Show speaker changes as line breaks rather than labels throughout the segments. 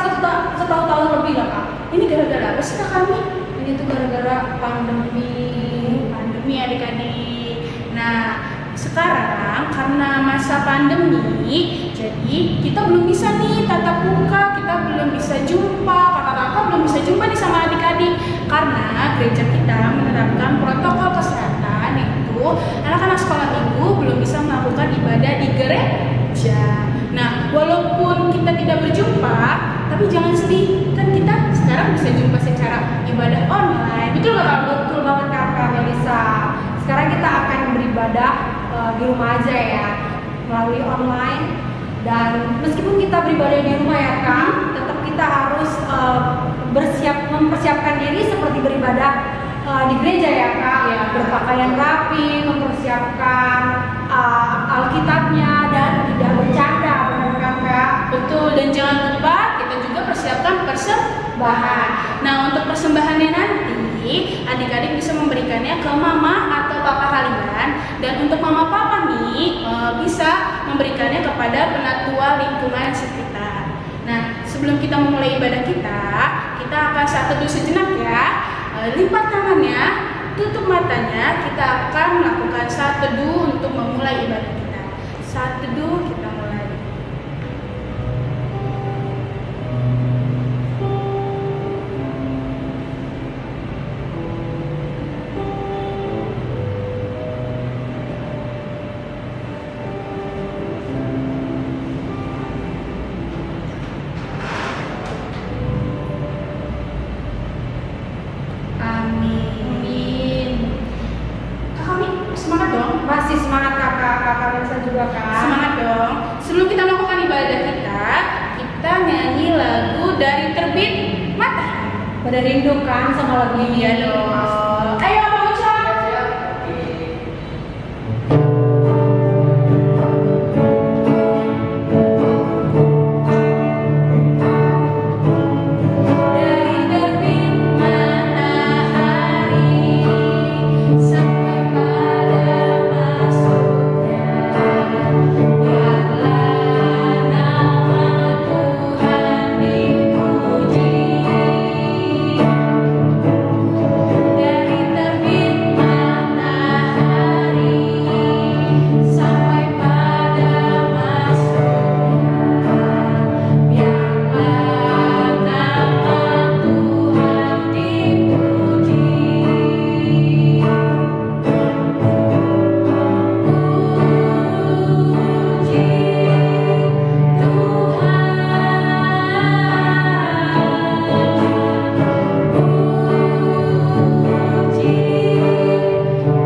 sekitar setahun tahun lebih lah Kak. Ini gara-gara apa sih Kak kami? Ini tuh gara-gara pandemi adik-adik. Nah, sekarang karena masa pandemi, jadi kita belum bisa nih tatap muka, kita belum bisa jumpa, kakak-kakak belum bisa jumpa nih sama adik-adik karena gereja kita menerapkan protokol kesehatan, yaitu anak-anak sekolah minggu belum bisa melakukan ibadah di gereja. Nah, walaupun kita tidak berjumpa, tapi jangan sedih, kan kita sekarang bisa jumpa secara ibadah online. Betul nggak Kak?
Betul banget Kakak Melisa. Sekarang kita akan beribadah di rumah aja ya, melalui online. Dan meskipun kita beribadah di rumah ya Kak, tetap kita harus mempersiapkan diri seperti beribadah di gereja ya Kak.
Ya.
Berpakaian rapi, mempersiapkan Alkitabnya dan tidak bercanda, benar kan Kak?
Betul, dan jangan lupa kita juga persiapkan persembahan. Nah, untuk persembahannya nanti adik-adik bisa memberikannya ke mama atau papa kalian, dan untuk mama papa nih bisa memberikannya kepada penatua lingkungan sekitar. Nah, sebelum kita memulai ibadah kita akan saat teduh sejenak ya. Lipat tangannya, tutup matanya, kita akan melakukan saat teduh untuk memulai ibadah kita. Saat teduh kita mulai. Amin. Kami semangat dong.
Masih semangat Kakak Melisa juga Kak.
Semangat dong. Sebelum kita melakukan ibadah kita nyanyi lagu Dari Terbit Matahari.
Pada rindu kan sama lagu ini?
Iya dong. Ayo Bang Ucap. Dari terbit matahari sampai pada masuknya, biarlah nama Tuhan dipuji. Dari terbit matahari sampai pada masuknya, biarlah nama Tuhan dipuji. Puji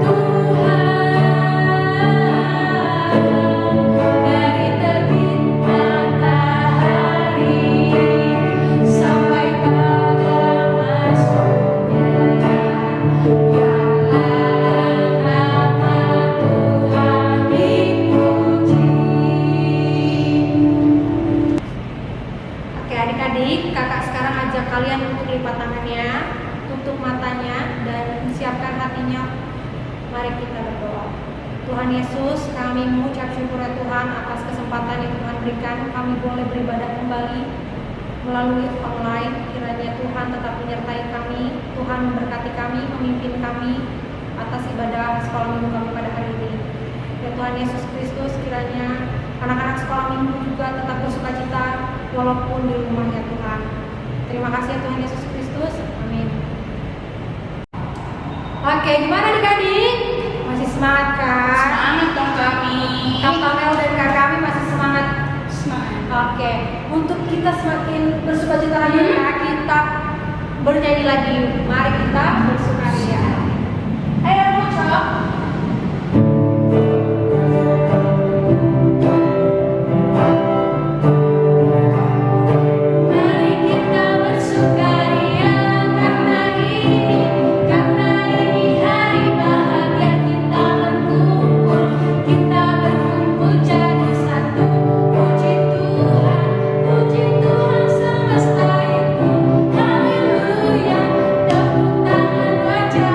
Tuhan. Dari terbit matahari sampai pada masuknya, biarlah nama Tuhan dipuji.
Oke adik-adik, kakak sekarang ajak kalian untuk lipat tangannya, tutup matanya, dan siapkan hatinya. Mari kita berdoa. Tuhan Yesus, kami mengucap syukur ya Tuhan atas kesempatan yang Tuhan berikan. Kami boleh beribadah kembali melalui online. Kiranya Tuhan tetap menyertai kami. Tuhan memberkati kami, memimpin kami atas ibadah sekolah minggu kami pada hari ini. Ya Tuhan Yesus Kristus, kiranya anak-anak sekolah minggu juga tetap bersukacita walaupun di rumah ya Tuhan. Terima kasih ya Tuhan Yesus Kristus. Amin. Oke, gimana adik-adik? Masih semangat kan?
Semangat dong kami.
Kakak Mel dan Kak kami masih semangat.
Semangat.
Oke, untuk kita semakin bersukacita lagi ya, kita bernyanyi lagi. Mari kita bersukaria.
Ayo Ucap. Mari kita bersukaria karena ini hari bahagia, kita berkumpul jadi satu. Puji Tuhan semesta itu. Haleluya. Tepuk tangan wajah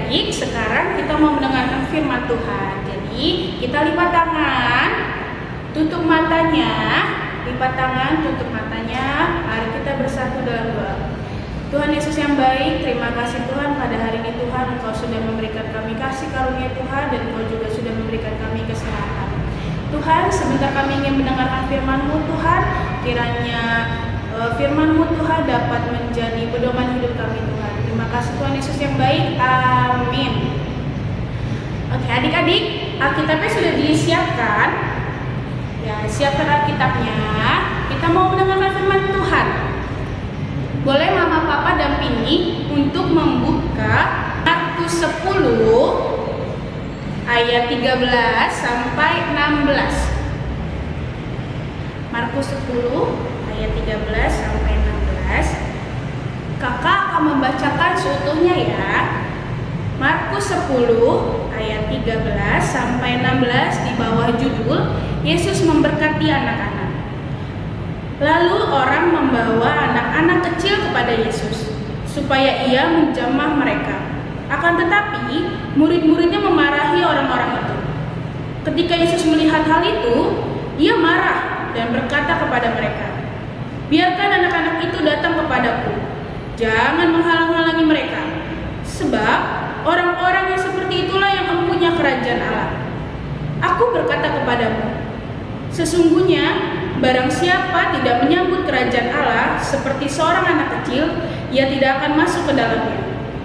adik-adik, sekarang kita mau mendengarkan firman Tuhan. Jadi kita lipat tangan, tutup matanya, lipat tangan, tutup matanya. Mari kita bersatu dalam doa. Tuhan Yesus yang baik, terima kasih Tuhan pada hari ini Tuhan, Engkau sudah memberikan kami kasih karunia Tuhan, dan Engkau juga sudah memberikan kami kesehatan. Tuhan, sebentar kami ingin mendengarkan firman-Mu Tuhan, kiranya firman-Mu Tuhan dapat menjadi pedoman hidup kami Tuhan. Terima kasih Tuhan Yesus yang baik, amin. Oke adik-adik, Alkitabnya sudah disiapkan. Ya, siapkan Alkitabnya. Kita mau mendengarkan firman Tuhan. Boleh mama papa dampingi untuk membuka Markus 10 ayat 13 sampai 16. Markus 10 ayat 13 sampai 16. Kakak akan membacakan seutuhnya ya. Markus 10 ayat 13 sampai 16 di bawah judul Yesus memberkati anak-anak. Lalu orang membawa anak-anak kecil kepada Yesus supaya ia menjamah mereka. Akan tetapi murid-muridnya memarahi orang-orang itu. Ketika Yesus melihat hal itu, ia marah dan berkata kepada mereka, "Biarkan anak-anak itu datang kepadaku. Jangan menghalang-halangi mereka. Sebab orang-orang yang seperti itulah yang mempunyai kerajaan Allah. Aku berkata kepadamu, sesungguhnya barang siapa tidak menyambut kerajaan Allah seperti seorang anak kecil, ia tidak akan masuk ke dalamnya."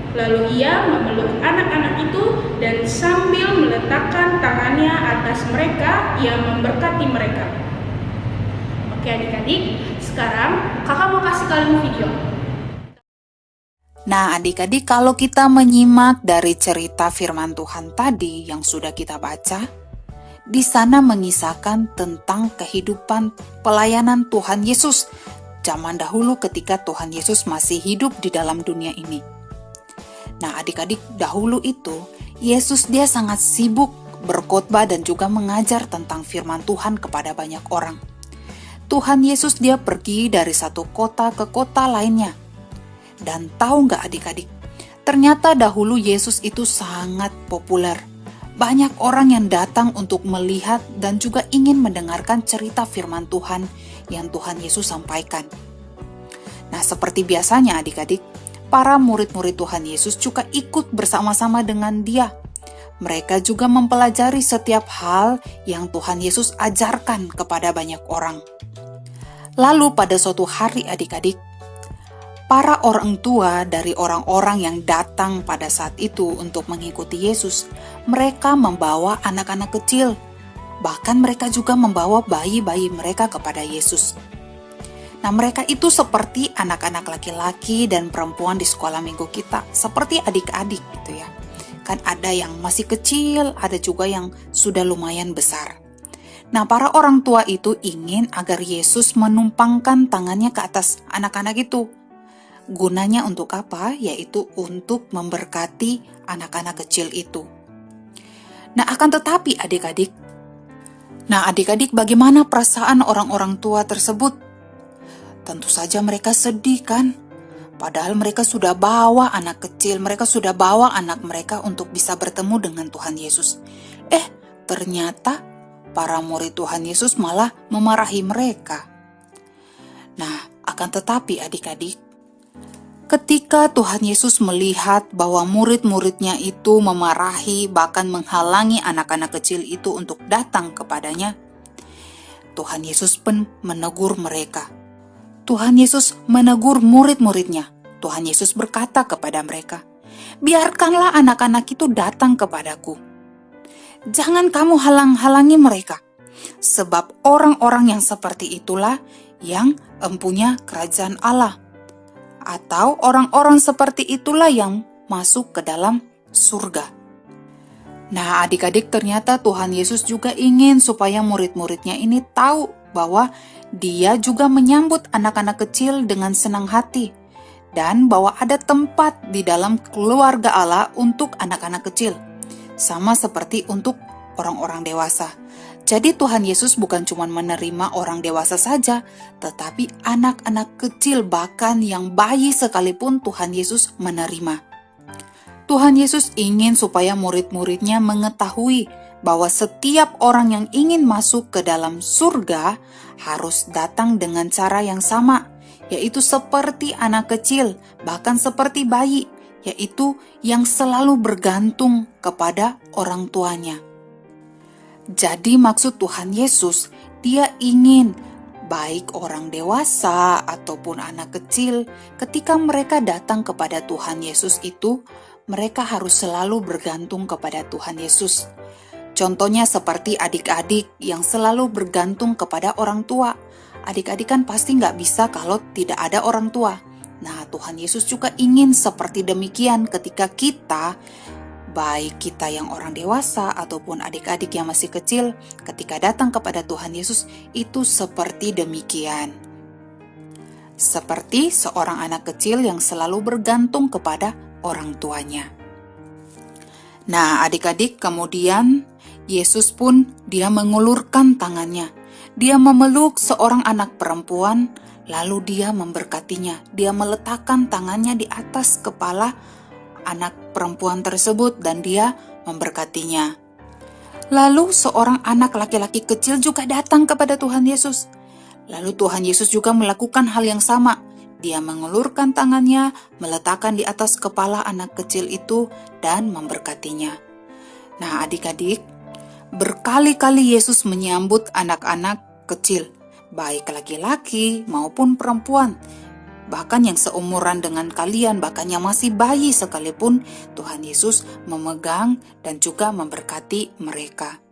Lalu ia memeluk anak-anak itu dan sambil meletakkan tangannya atas mereka, ia memberkati mereka. Oke adik-adik, sekarang kakak mau kasih kalian video.
Nah adik-adik, kalau kita menyimak dari cerita firman Tuhan tadi yang sudah kita baca, di sana mengisahkan tentang kehidupan pelayanan Tuhan Yesus zaman dahulu ketika Tuhan Yesus masih hidup di dalam dunia ini. Nah adik-adik, dahulu itu Yesus dia sangat sibuk berkhotbah dan juga mengajar tentang firman Tuhan kepada banyak orang. Tuhan Yesus dia pergi dari satu kota ke kota lainnya. Dan tahu nggak adik-adik, ternyata dahulu Yesus itu sangat populer. Banyak orang yang datang untuk melihat dan juga ingin mendengarkan cerita firman Tuhan yang Tuhan Yesus sampaikan. Nah seperti biasanya adik-adik, para murid-murid Tuhan Yesus juga ikut bersama-sama dengan dia. Mereka juga mempelajari setiap hal yang Tuhan Yesus ajarkan kepada banyak orang. Lalu pada suatu hari adik-adik, para orang tua dari orang-orang yang datang pada saat itu untuk mengikuti Yesus, mereka membawa anak-anak kecil. Bahkan mereka juga membawa bayi-bayi mereka kepada Yesus. Nah mereka itu seperti anak-anak laki-laki dan perempuan di sekolah minggu kita, seperti adik-adik gitu ya. Kan ada yang masih kecil, ada juga yang sudah lumayan besar. Nah para orang tua itu ingin agar Yesus menumpangkan tangannya ke atas anak-anak itu. Gunanya untuk apa? Yaitu untuk memberkati anak-anak kecil itu. Nah akan tetapi adik-adik, bagaimana perasaan orang-orang tua tersebut? Tentu saja mereka sedih kan? Padahal mereka sudah bawa anak kecil, mereka sudah bawa anak mereka untuk bisa bertemu dengan Tuhan Yesus. Ternyata para murid Tuhan Yesus malah memarahi mereka. Nah, akan tetapi adik-adik, ketika Tuhan Yesus melihat bahwa murid-muridnya itu memarahi, bahkan menghalangi anak-anak kecil itu untuk datang kepadanya, Tuhan Yesus pun menegur mereka. Tuhan Yesus menegur murid-muridnya. Tuhan Yesus berkata kepada mereka, "Biarkanlah anak-anak itu datang kepadaku. Jangan kamu halang-halangi mereka, sebab orang-orang yang seperti itulah yang empunya kerajaan Allah. Atau orang-orang seperti itulah yang masuk ke dalam surga." Nah adik-adik, ternyata Tuhan Yesus juga ingin supaya murid-muridnya ini tahu bahwa dia juga menyambut anak-anak kecil dengan senang hati, dan bahwa ada tempat di dalam keluarga Allah untuk anak-anak kecil, sama seperti untuk orang-orang dewasa. Jadi Tuhan Yesus bukan cuma menerima orang dewasa saja, tetapi anak-anak kecil, bahkan yang bayi sekalipun Tuhan Yesus menerima. Tuhan Yesus ingin supaya murid-muridnya mengetahui bahwa setiap orang yang ingin masuk ke dalam surga harus datang dengan cara yang sama, yaitu seperti anak kecil, bahkan seperti bayi, yaitu yang selalu bergantung kepada orang tuanya. Jadi maksud Tuhan Yesus, Dia ingin baik orang dewasa ataupun anak kecil, ketika mereka datang kepada Tuhan Yesus itu, mereka harus selalu bergantung kepada Tuhan Yesus. Contohnya seperti adik-adik yang selalu bergantung kepada orang tua. Adik-adik kan pasti nggak bisa kalau tidak ada orang tua. Nah, Tuhan Yesus juga ingin seperti demikian ketika kita, baik kita yang orang dewasa ataupun adik-adik yang masih kecil, ketika datang kepada Tuhan Yesus, itu seperti demikian. Seperti seorang anak kecil yang selalu bergantung kepada orang tuanya. Nah, adik-adik, kemudian Yesus pun dia mengulurkan tangannya. Dia memeluk seorang anak perempuan, lalu dia memberkatinya. Dia meletakkan tangannya di atas kepala anak perempuan tersebut dan dia memberkatinya. Lalu seorang anak laki-laki kecil juga datang kepada Tuhan Yesus. Lalu Tuhan Yesus juga melakukan hal yang sama. Dia mengulurkan tangannya, meletakkan di atas kepala anak kecil itu dan memberkatinya. Nah, adik-adik, berkali-kali Yesus menyambut anak-anak kecil, baik laki-laki maupun perempuan. Bahkan yang seumuran dengan kalian, bahkan yang masih bayi sekalipun, Tuhan Yesus memegang dan juga memberkati mereka.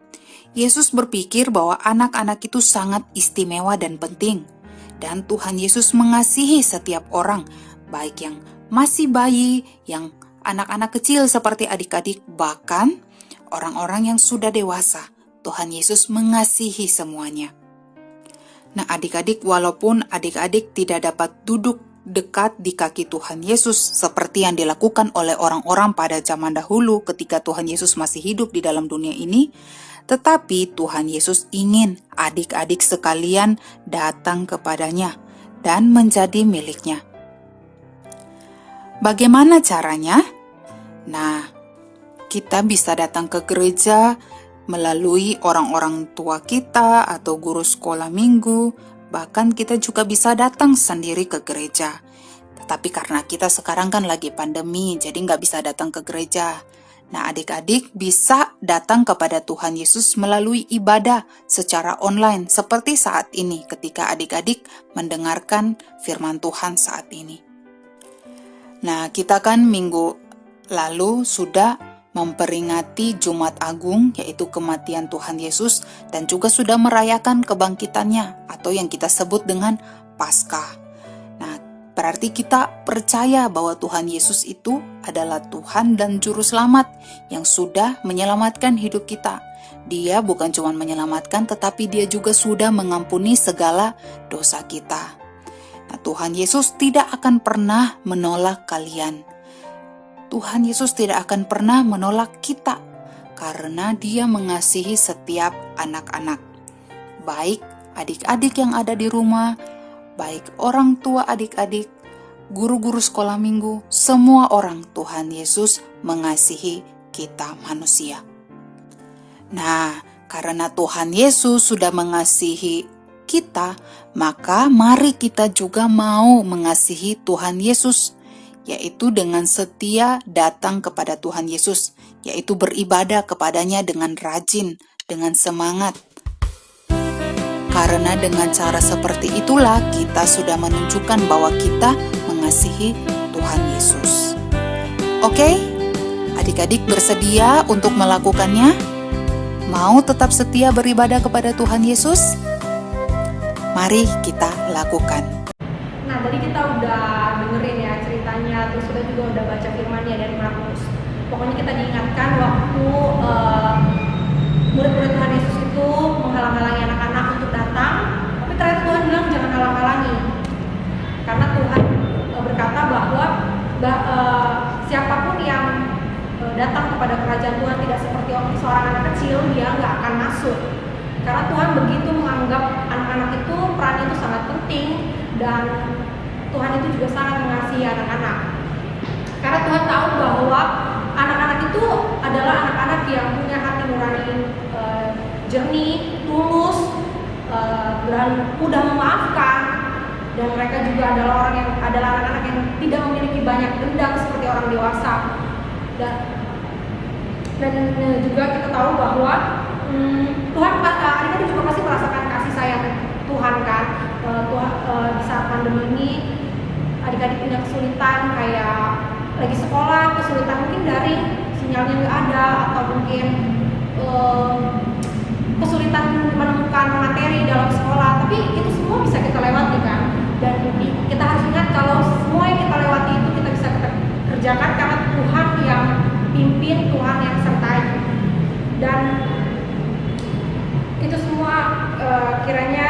Yesus berpikir bahwa anak-anak itu sangat istimewa dan penting. Dan Tuhan Yesus mengasihi setiap orang, baik yang masih bayi, yang anak-anak kecil seperti adik-adik, bahkan orang-orang yang sudah dewasa. Tuhan Yesus mengasihi semuanya. Nah, adik-adik, walaupun adik-adik tidak dapat duduk dekat di kaki Tuhan Yesus seperti yang dilakukan oleh orang-orang pada zaman dahulu ketika Tuhan Yesus masih hidup di dalam dunia ini, tetapi Tuhan Yesus ingin adik-adik sekalian datang kepadanya dan menjadi miliknya. Bagaimana caranya? Nah, kita bisa datang ke gereja melalui orang-orang tua kita atau guru sekolah minggu, bahkan kita juga bisa datang sendiri ke gereja. Tetapi karena kita sekarang kan lagi pandemi, jadi nggak bisa datang ke gereja. Nah, adik-adik bisa datang kepada Tuhan Yesus melalui ibadah secara online seperti saat ini ketika adik-adik mendengarkan firman Tuhan saat ini. Nah, kita kan minggu lalu sudah memperingati Jumat Agung, yaitu kematian Tuhan Yesus, dan juga sudah merayakan kebangkitannya atau yang kita sebut dengan Paskah. Nah, berarti kita percaya bahwa Tuhan Yesus itu adalah Tuhan dan Juru Selamat yang sudah menyelamatkan hidup kita. Dia bukan cuma menyelamatkan, tetapi Dia juga sudah mengampuni segala dosa kita. Nah, Tuhan Yesus tidak akan pernah menolak kalian. Tuhan Yesus tidak akan pernah menolak kita karena Dia mengasihi setiap anak-anak. Baik adik-adik yang ada di rumah, baik orang tua adik-adik, guru-guru sekolah minggu, semua orang Tuhan Yesus mengasihi kita manusia. Nah, karena Tuhan Yesus sudah mengasihi kita, maka mari kita juga mau mengasihi Tuhan Yesus, yaitu dengan setia datang kepada Tuhan Yesus, yaitu beribadah kepadanya dengan rajin, dengan semangat. Karena dengan cara seperti itulah kita sudah menunjukkan bahwa kita mengasihi Tuhan Yesus. Oke, adik-adik bersedia untuk melakukannya? Mau tetap setia beribadah kepada Tuhan Yesus? Mari kita lakukan.
Nah, tadi kita udah dengerin ya ceritanya, terus kita juga udah baca firman-Nya dari Markus. Pokoknya kita diingatkan waktu murid-murid Tuhan Yesus itu menghalang-halangi anak-anak untuk datang, tapi ternyata Tuhan bilang jangan halang-halangi. Karena Tuhan berkata bahwa siapapun yang datang kepada kerajaan Tuhan tidak seperti seorang anak kecil, dia nggak akan masuk. Karena Tuhan begitu menganggap anak-anak itu perannya itu sangat penting, dan Tuhan itu juga sangat mengasihi anak-anak. Karena Tuhan tahu bahwa anak-anak itu adalah anak-anak yang punya hati nurani jernih, tulus, mudah memaafkan, dan mereka juga adalah anak-anak yang tidak memiliki banyak dendam seperti orang dewasa. Dan juga kita tahu bahwa Tuhan adik-adik juga pasti merasakan kasih sayang Tuhan kan. Di saat pandemi ini adik-adik punya kesulitan, kayak lagi sekolah kesulitan mungkin dari sinyalnya nggak ada, atau mungkin kesulitan menemukan materi dalam sekolah, tapi itu semua bisa kita lewati kan. Dan kita harus ingat kalau semua yang kita lewati itu kita bisa kerjakan karena Tuhan yang pimpin, Tuhan yang sertai. Dan itu semua kiranya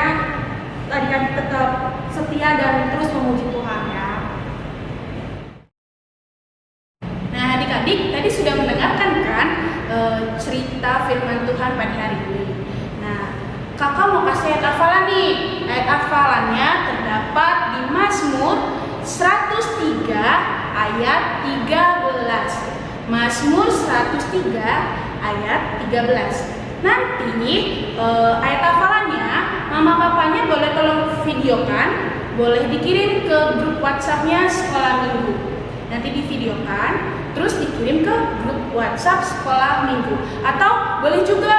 adik-adik tetap setia dan terus memuji Tuhan ya.
Nah, adik-adik tadi sudah mendengarkan kan cerita firman Tuhan pada hari ini. Nah, kakak mau kasih ayat hafalan nih. Ayat hafalannya terdapat di Mazmur 103 ayat 13. Mazmur 103 ayat 13. Nanti ayat hafalannya mama papanya boleh tolong videokan, boleh dikirim ke grup WhatsApp-nya sekolah minggu. Nanti divideokan, terus dikirim ke grup WhatsApp sekolah minggu. Atau boleh juga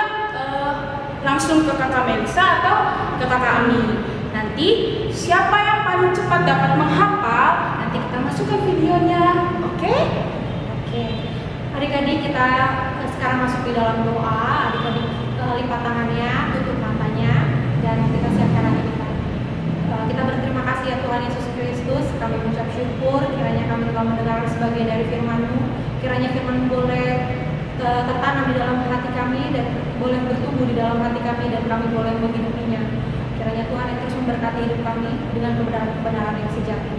langsung ke kakak Melisa atau ke kakak Ami. Nanti siapa yang paling cepat dapat menghafal, nanti kita masukkan videonya. Oke?
Oke. Adik-adik kita sekarang masuk di dalam doa. Adik-adik lipat tangannya, tutup matanya, dan kita siapkan hati kita. Kita berterima kasih ya Tuhan Yesus Kristus. Kami mengucap syukur kiranya kami telah mendengar sebagian dari firman-Mu. Kiranya firman boleh tertanam di dalam hati kami dan boleh bertumbuh di dalam hati kami, dan kami boleh menghidupinya. Kiranya Tuhan yang terus memberkati hidup kami dengan kebenaran yang sejati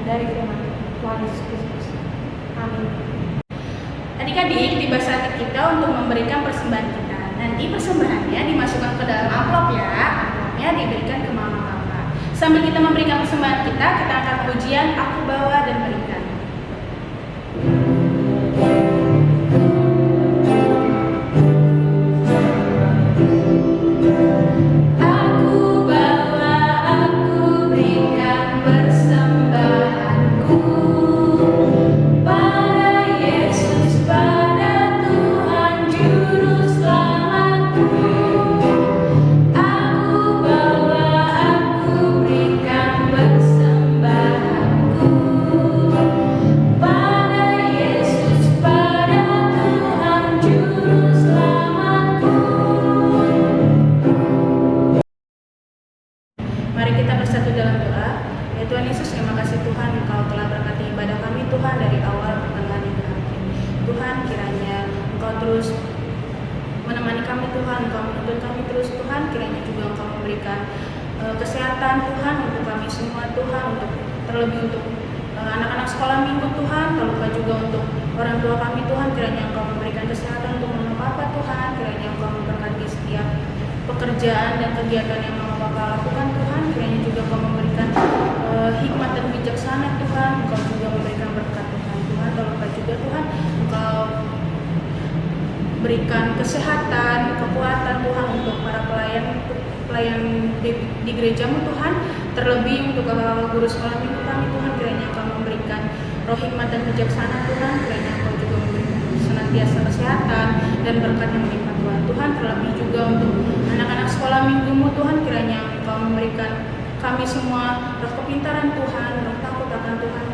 dari firman Tuhan Yesus Kristus. Amin.
Adik-adik, tiba saatnya kita untuk memberikan persembahan kita. Nanti persembahannya dimasukkan ke dalam amplop ya. Amplopnya diberikan ke mama papa. Sambil kita memberikan persembahan kita akan pujian Aku Bawa dan Berikan. Mari kita bersatu dalam doa. Ya Tuhan Yesus, terima kasih Tuhan Engkau telah berkati ibadah kami Tuhan dari awal pertengahan hingga akhir. Tuhan, kiranya Engkau terus menemani kami Tuhan, Engkau menuntun kami terus Tuhan, kiranya juga Engkau memberikan kesehatan Tuhan untuk kami semua Tuhan, terlebih untuk anak-anak sekolah minggu Tuhan, terlupa juga untuk orang tua kami Tuhan, kiranya Engkau memberikan kesehatan untuk mama papa Tuhan, kiranya Engkau memberkati setiap pekerjaan dan kegiatan yang mama papa lakukan Tuhan, kiranya juga Engkau memberikan hikmat dan bijaksana Tuhan, Engkau juga memberikan berkat Tuhan, terlupa juga Tuhan, Engkau berikan kesehatan, kekuatan Tuhan untuk para pelayan di gerejamu Tuhan, terlebih untuk kakak guru sekolah minggu kami Tuhan, kiranya Engkau memberikan roh hikmat dan bijaksana Tuhan, kiranya Engkau juga memberikan senantiasa kesehatan dan berkat yang melimpah Tuhan, terlebih juga untuk anak-anak sekolah minggumu Tuhan, kiranya Engkau memberikan kami semua roh kepintaran Tuhan, roh takut akan Tuhan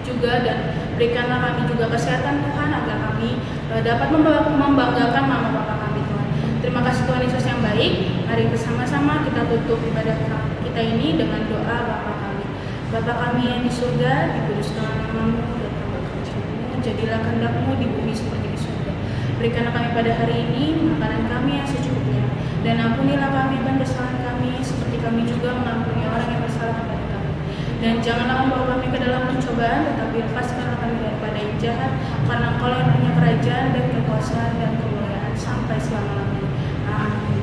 juga, dan berikanlah kami juga kesehatan Tuhan agar kami dapat membanggakan mama papa kami Tuhan. Terima kasih Tuhan Yesus yang baik. Mari bersama-sama kita tutup ibadah kita ini dengan doa Bapa kami. Bapa kami yang di surga, dikuduskanlah namamu, datanglah kerajaan-Mu, jadilah kehendak-Mu di bumi seperti di surga. Berikanlah kami pada hari ini makanan kami yang secukupnya, dan ampunilah kami akan kesalahan kami seperti kami juga mengampuni orang yang bersalah kepada kami. Dan janganlah membawa kami ke dalam pencobaan, tetapi lepaskanlah kami daripada yang jahat, karena Engkau yang punya kerajaan dan kekuasaan dan kemuliaan sampai selama-lamanya. Amin.